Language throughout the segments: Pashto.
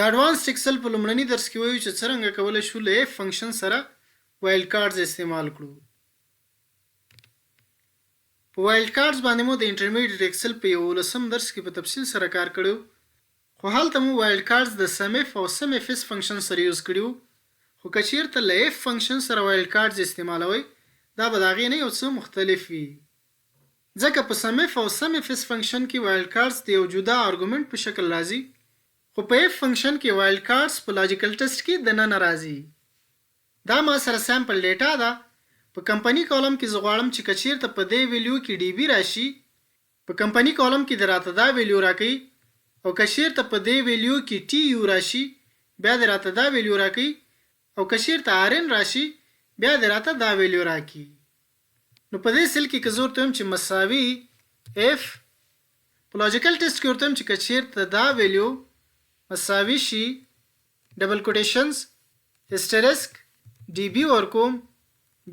اډوانس ایکسل په لومړني درس کې وایو چې څرنګه کولی شو له اف فنکشن سره وایلډ کارډز استعمال کړو. په وایلډ کارډز باندې مو د انټرمیډیټ ایکسل په 11 درس کې په تفصیل سره کار کړو، خو هلته مو وایلډ کارډز د سم اف او سم اف اس فنکشن سره یوز کړو. خو که چیرته له اف فنکشن سره وایلډ کارډز استعمالوي دا به د هغې نه یو څه مختلف وي، ځکه په سم اف او سم اف اس فنکشن کې وایلډ کارډز د یو جدا آرګومنټ په شکل راځي، خو په اف فنکشن کې وایلډ کارډز په لاجیکل ټیسټ کې دننه راځي. دا ما سره سامپل ډیټا ده. په کمپنی کالم کې زه غواړم چې که چیرته په دې ویلیو کې ډي بي راشي، په کمپنی کالم کې د راته دا ویلیو راکوي، او که چیرته په دې ویلیو کې ټي یو راشي بیا د راته دا ویلیو راکوي، او که چیرته آر ان راشي بیا د راته دا ویلیو راکوي. نو په دې سیل کې که زه ورته وایم چې مساوي اف، په لاجیکل ټیسټ کې ورته وایم چې که چیرته دا ویلیو مساوي شي ډبل کوټیشنز اسټریسک ډي بي ورکوم،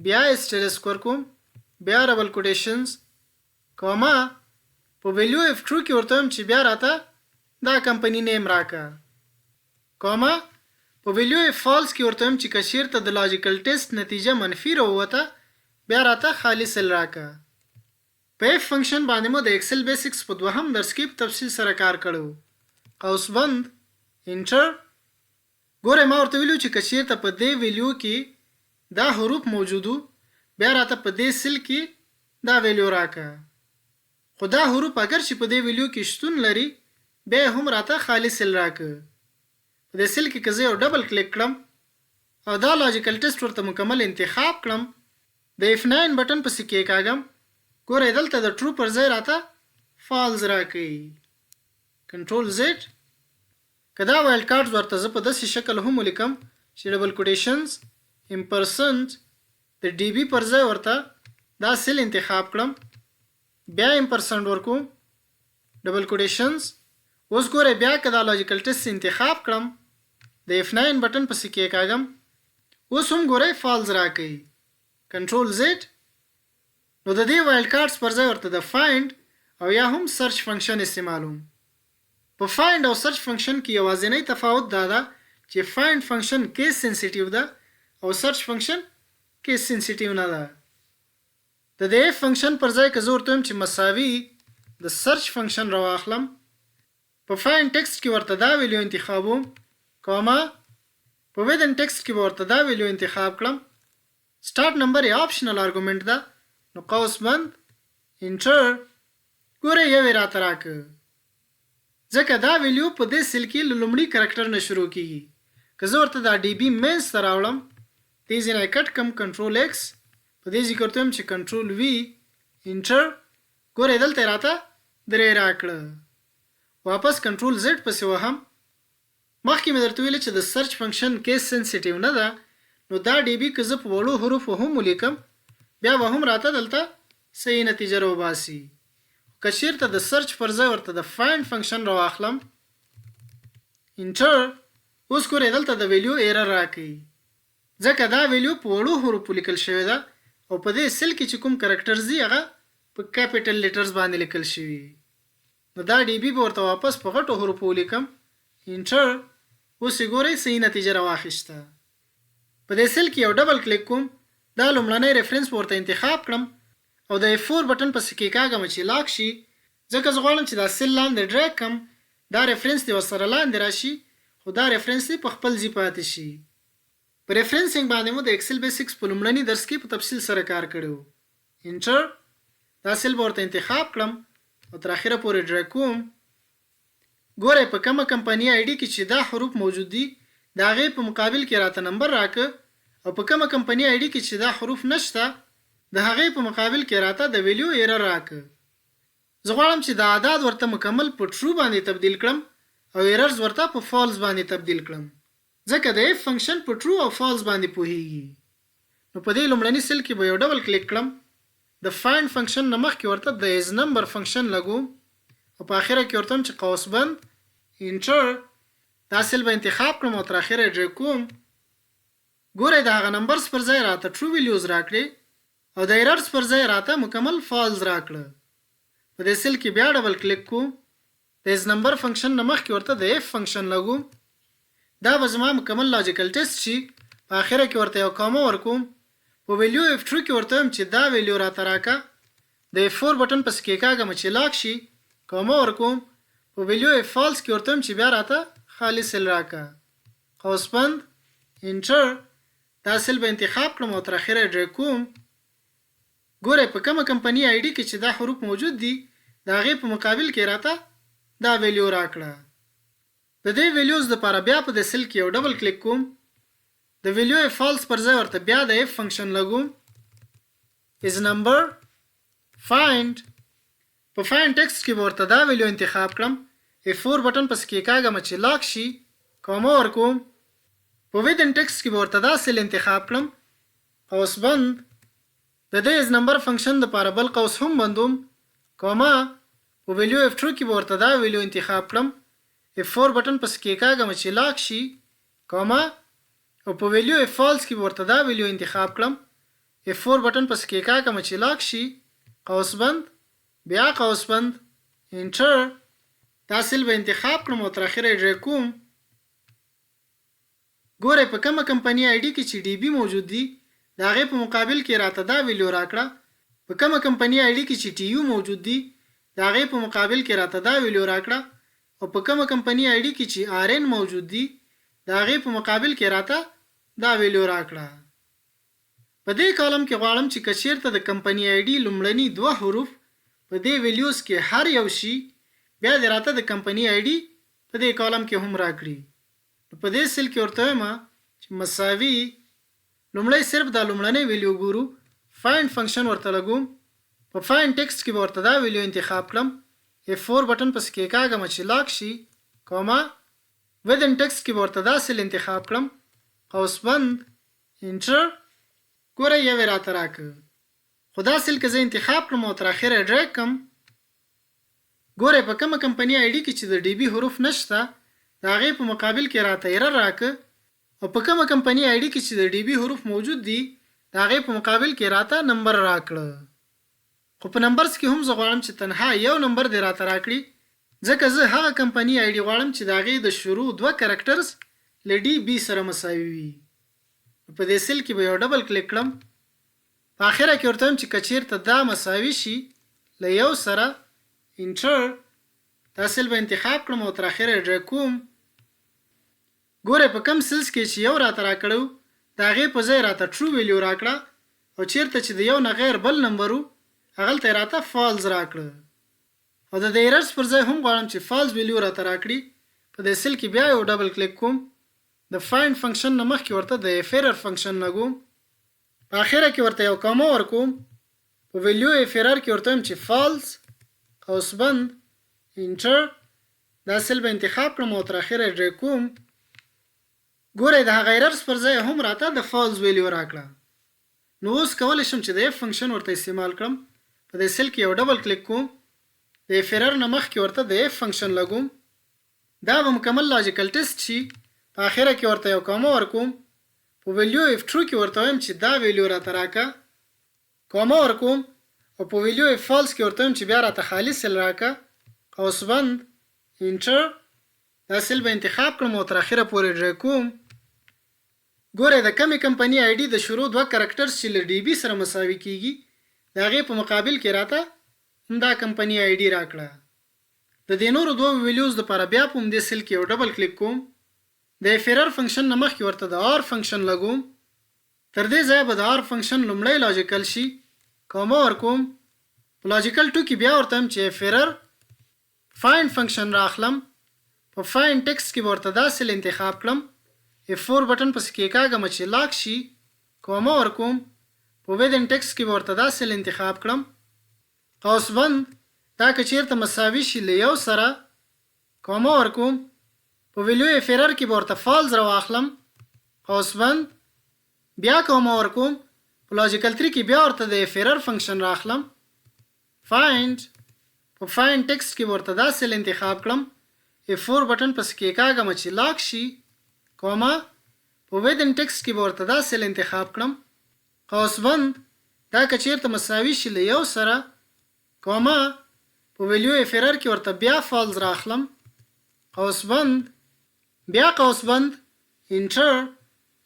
بیا اسټریسک ورکوم، بیا ډبل کوټیشنز کوما په ویلیو اف ټرو کې ورته وایم چې بیا راته دا کمپنی نیم راکا، کوما په ویلیو اف فالس کې ورته وایم چې که چیرته د لاجیکل ټیسټ نتیجه منفي راووته بیا راته خالي سل راکا. په اف فنکشن باندې مو د ایکسل بیسکس په دوهم درس کې په تفصیل سره کار کړو. قوس بند انټر. ګوره ما ورته ویلو چې که چیرته په دې ویلیو کې دا حروف موجودو بیا راته په دې سیل کې دا ویلیو راکا، خو دا حروف اگر چې په دې ویلیو کې شتون لري بیا هم راته خالي سیل راکا. په دې سیل کې که زه یو ډبل کلیک کړم او دا لاجیکل ټیسټ ورته مکمل انتخاب کړم، د F9 بټن پسې کېکاږم، ګوره دلته د ټرو پر ځای راته فالز راکوي. کنټرول زیډ. که دا وایلډ کارډز ورته زه په داسې شکل هم ولیکم چې ډبل کوټیشنز امپرسنټ د ډي بي پر ځای ورته دا سیل انتخاب کړم، بیا امپرسنټ ورکوم ډبل کوټیشنز. اوس ګوره بیا که دا لاجیکل ټیسټ انتخاب کړم د F9 بټن پسې کېکاږم، اوس هم ګوره فالز راکوي. کنټرول زیډ. نو د دې وایلډ کارډز پر ځای ورته د فایند او یا هم سرچ فنکشن استعمالوم. په فایند او سرچ فنکشن کې یوازینی تفاوت دا ده چې فایند فنکشن کیس سنسیټیو ده او سرچ فنکشن کیس سنسیټیو نه ده. د دې اف فنکشن پر ځای که زه ورته وایم چې مساوي د سرچ فنکشن راواخلم، په فایند ټیکسټ کې ورته دا ویلیو انتخابوم، کوما په ویدن ټیکسټ کې به ورته دا ویلیو انتخاب کړم. سټارټ نمبر یې آپشنل آرګومنټ ده، نو قوس بند انټر. ګوره یو یې راته راکه، ځکه دا ویلیو په دې سیل کې له لومړي کرکټر نه شروع کیږي. که زه ورته دا ډي بي مینس ته راوړم، دې ځای نه کټ کم کنټرول ایکس، په دې ځای کې ورته وایم چې کنټرول وي انټر. ګوره دلته راته درې راکړه. واپس کنټرول زیډ پسې وهم. مخکې مې درته ویلي چې د سرچ فنکشن کیس سنسیټیو نه ده، نو دا ډي بي که زه په وړو حروفو هم ولیکم بیا به هم راته دلته صحیح نتیجه راوباسي. که چیرته د سرچ پر ځای ورته د فایند فنکشن راواخلم انټر، اوس ګورئ دلته د ویلیو ایرر راکوي، ځکه دا ویلیو په وړو حروفو لیکل شوی ده او په دې سیل کې چې کوم کرکټرز دي هغه په کیپیټل لیټرز باندې لیکل شوي. نو دا ډي بي به ورته واپس په غټو حروفو ولیکم انټر. اوس یې ګورئ صحیح نتیجه راواخیسته. په دې سیل کې یو ډبل کلیک کوم، دا لومړنی ریفرنس به ورته انتخاب کړم او د F4 بټن پسې کېکاږم چې لاک شي، ځکه زه غواړم چې دا سیل لاندې ډریګ کم، دا ریفرنس دې ورسره لاندې راشي، خو دا ریفرنس دې په خپل ځای پاتې شي. په ریفرنسینګ باندې مو د ایکسل بیسکس په لومړني درس کې په تفصیل سره کار کړی و. انټر. دا سیل به ورته انتخاب کړم او تر اخره پورې ډریګ کوم. ګورئ په کومه کمپنی آی ډي کې چې دا حروف موجود دي د هغې په مقابل کې راته نمبر راکه، او په کومه کمپنی آی ډي کې چې دا حروف نشته د هغې په مقابل کې راته د ویلیو ایرر راکه. زه غواړم چې د اعداد ورته مکمل په ټرو باندې تبدیل کړم او ایررز ورته په فالس باندې تبدیل کړم، ځکه د اف فنکشن په ټرو او فالس باندې پوهیږي. نو په دې لومړني سیل کې به یو ډبل کلیک کړم، د فایند فنکشن نه مخکې ورته د از نمبر فنکشن لګوم او په اخره کې ورته وایم چې قوس بند انټر. دا سیل به انتخاب کړم او تر اخره ډریګ کوم. ګورئ د هغه نمبرز پر ځای راته ټرو ویلیوز راکړي او د ایررز پر ځای راته مکمل فالز راکړه. په دې سیل کې بیا ډبل کلیک کوم، د از نمبر فنکشن نه مخکې ورته د اف فنکشن لګوم، دا به زما مکمل لاجیکل ټیسټ شي. په اخره کې ورته یو کاما ورکوم. په ویلیو اف ټرو کې ورته وایم چې دا ویلیو راته راکه. د F4 بټن پس کې کاږم چې لاک شي، کاما ورکوم. په ویلیو اف فالس کې ورته وایم چې بیا راته خالي سل راکه. قوس بند انټر. دا سل به انتخاب کړم او تر اخره ډریګ کوم. ګورئ په کومه کمپنی آی ډي کې چې دا حروف موجود دي د هغې په مقابل کې راته دا ویلیو راکړه. د دې ویلیوز دپاره بیا په د سل کې یو ډبل کلیک کوم. د ویلیو اف فالس پر ځای ورته بیا د اف فنکشن لګوم. is number find. په find ټیکسټ کې ورته دا ویلیو انتخاب کړم. F4 بټن پس کې کاږم چې لاک شي، کاما ورکوم. په within ټیکسټ کې ورته دا سل انتخاب کړم. قوس بند. د دې is number فنکشن دپاره بل قوس هم بندوم، کاما. په ویلیو اف ټرو کې ورته دا ویلیو انتخاب کړم. F4 بټن پس کې کاږم چې لاک شي، کاما. او په ویلیو اف فالس کې ورته دا ویلیو انتخاب کړم. F4 بټن پس کې کاږم چې لاک شي، قوس بند، بیا قوس بند، انټر. دا سل به انتخاب کړم او تر اخره ډریګ کوم. ګورئ په کومه کمپنی آی ډي کې چې ډي بي موجود دي د هغې په مقابل کې راته دا ویلیو راکړه. په کومه کمپنی آی ډي کې چې ټي یو موجود دي د هغې په مقابل کې راته دا ویلیو راکړه. او په کومه کمپنی آی ډي کې چې آر ان موجود دي د هغې په مقابل کې راته دا ویلیو راکړه. په دې کالم کې غواړم چې که چیرته د کمپنی آی ډي لومړني دوه حروف په دې ویلیوز کې هر یو شي، بیا دې راته د کمپنی آی ډي په دې کالم کې هم راکړي. په دې سل کې ورته وایم چې مساوي. لومړی صرف دا لومړنی ویلیو ګورو. فایند فنکشن ورته لګوم. په فایند ټیکسټ کې به ورته دا ویلیو انتخاب کړم. F4 بټن پس کې کاږم چې لاک شي، کاما. within ټیکسټ کې به ورته دا سل انتخاب کړم. قوس بند، انټر. ګورئ یو یې راته راکړه. خو دا سل که زه انتخاب کړم او تر اخره ډریګ کړم، ګورئ په کومه کمپنی آی ډي کې چې د ډي بي حروف نشته د هغې په مقابل کې راته ایرر راکړه. او په کومه کمپنی آی ډي کې چې د ډي بي حروف موجود دي د هغې په مقابل کې راته نمبر راکړه. خو په نمبرز کې هم زه غواړم چې تنها یو نمبر دې راته راکړي، ځکه زه هغه کمپنی آی ډي غواړم چې د هغې د شروع دوه کرکټرز له ډي بي سره مساوي وي. په دې سل کې به یو ډبل کلیک کړم. په اخره کې ورته وایم چې که چیرته دا مساوي شي له یو سره، انټر. دا سل به انتخاب کړم او تر اخره ډریګ کوم. ګورئ په کم سلز کې چې یو راته راکړی و د هغې په ځای راته ټرو ویلیو راکړه، او چیرته چې د یو نه غیر بل نمبر و هغلته یې راته فالز راکړه. او د ایررز پر ځای هم غواړم چې فالز ویلیو راته راکړي. په دې سل کې بیا یو ډبل کلیک کوم. د فایند فنکشن نه مخکې ورته د اف ایرر فنکشن لګوم. په اخره کې ورته یو کاما ورکوم. په ویلیو اف ایرر کې ورته وایم چې فالز، قوس بند، انټر. دا سل به انتخاب کړم او تر اخره ډریګ کوم. ګورئ د هغه ایررز پر ځای هم راته د فالز ویلیو راکړه. نو اوس کولی شم چې د اف فنکشن ورته استعمال کړم. په دې سل کې یو ډبل کلیک کوم. د اف ایرر نه مخکې ورته د اف فنکشن لګوم. دا به مکمل لاجیکل ټیسټ شي. په اخره کې ورته یو کاما ورکوم. په ویلیو اف ټرو کې ورته وایم چې دا ویلیو راته راکه، کاما ورکوم. او په ویلیو اف فالس کې ورته وایم چې بیا راته خالي سل راکه، قوس بند، انټر. دا سل به انتخاب کړم او تر اخره پورې ډریګ کوم. ګورئ د کمې کمپنی آی ډي د شروع دوه کرکټرز چې له ډي بي سره مساوي کیږي د هغې په مقابل کې راته همدا کمپنی آی ډي راکړه. د دې نورو دوه ویلیوز دپاره بیا په همدې سل کې یو ډبل کلیک کوم. د اف ایرر فنکشن نه مخکې ورته د آر فنکشن لګوم. تر دې ځایه به د آر فنکشن لومړی لاجیکل شي، کاما ورکوم. په لاجیکل ټو کې بیا ورته وایم چې اف ایرر فایند فنکشن راخلم. په فایند ټیکسټ کې به ورته دا سل انتخاب کړم. F4 بټن پس کې کاږم چې لاک شي، کاما ورکوم. په within ټیکسټ کې به ورته دا سل انتخاب کړم. قوس بند. دا که چیرته مساوي شي له یو سره، کاما ورکوم. په ویلیو اف ایرر کې به ورته فالز راواخلم، قوس بند، بیا کاما ورکوم. په لاجیکل 3 کې بیا ورته د اف ایرر فنکشن راخلم. فایند. په فایند ټیکسټ کې به ورته دا سل انتخاب کړم. F4 بټن پس کې کاږم چې لاک شي، کاما. په within ټیکسټ کې به ورته دا سل انتخاب کړم. قوس بند. دا که چیرته مساوي شي له یو سره، کاما. په ویلیو اف ایرر کې ورته بیا فالز راخلم، قوس بند، بیا قوس بند، انټر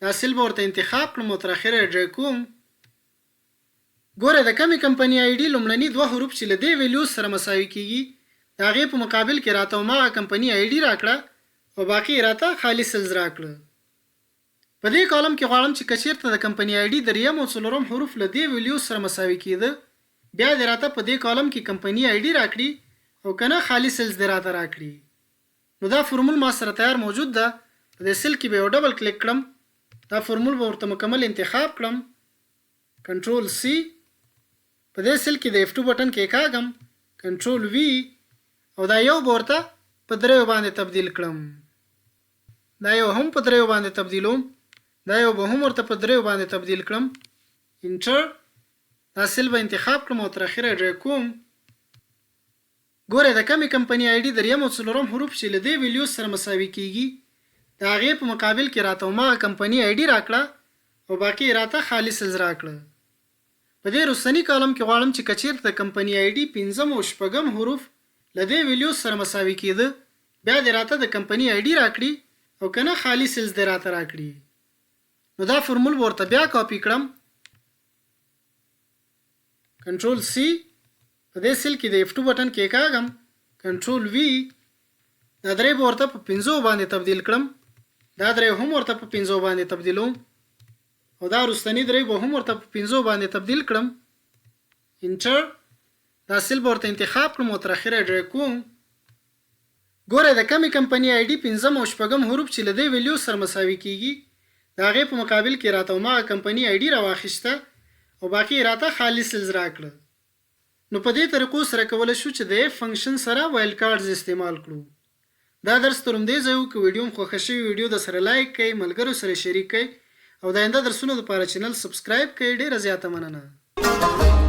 دا سیل به ورته انتخاب کړم او تر اخره ډرای کوم. ګوره د کمې کمپنۍ آی ډي لومړني دوه حروف چې له دې ویلیوز سره مساوي کیږي د هغې په مقابل کې راته هماغه کمپنۍ آی ډي راکړه او باقي راته خالي سیلز راکړه. په دې کالم کې غواړم چې که چېرته د کمپنۍ آی ډي دریم او څلورم حروف له دې ویلیوز سره مساوي کېده بیا دې راته په دې کالم کې کمپنۍ آی ډي راکړي او که نه خالي سیلز دې راته راکړي. نو دا فرمول ما سره تیار موجود ده. په دې سیل کې به یو ډبل کلیک کړم، دا فرمول به ورته مکمل انتخاب کړم، کنټرول سی، په دې سیل کې د F2 بټن کې کاږم، کنټرول وی او دا یو به ورته په دریو باندې تبدیل کړم، دا یو هم په دریو باندې تبدیلوم، دا یو به هم ورته په دریو باندې تبدیل کړم، انټر، دا سیل به انتخاب کړم او تر اخره ډرای کوم. ګوره د کمې کمپنۍ آی ډي دریم او څلورم حروف چې له دې ویلیوز سره مساوي کیږي د هغې په مقابل کې راته هماغه کمپنۍ آی ډي راکړه او باقي راته خالي سیلز راکړه. په دې وروستني کالم کې غواړم چې که چېرته د کمپنۍ آی ډي پنځم او شپږم حروف له دې ویلیوز سره مساوي کېده بیا دې راته د کمپنۍ آی ډي راکړي او که نه خالي سیلز دې راته راکړي. نو دا فرمول به ورته بیا کاپي کړم، کنټرول سی، په دې سیل کې د F2 بټن کې کاږم، کنټرول وی، دا درې به ورته په 5 باندې تبدیل کړم، دا درې هم ورته په 5 باندې تبدیلوم او دا وروستني درې به هم ورته په 5 باندې تبدیل کړم، انټر، دا سیل به ورته انتخاب کړم او تر اخره ډرای کوم. ګوره د کمې کمپنۍ آی ډي پنځم او شپږم حروف چې له دې ویلیو سره مساوي کیږي د هغې په مقابل کې راته هماغه کمپنۍ آی ډي راواخیسته او باقي راته خالي سیلز راکړه. نو په دې طریقو سره کولی شو چې د اف فنکشن سره وایلډ کارډز استعمال کړو. دا درس تر همدې ځای و. که ویډیو مو خوښه شوې ویډیو د سره لایک کړئ، ملګرو سره شریک کړئ او د آینده درسونو لپاره چینل سبسکرایب کړئ. ډېره زیاته مننه.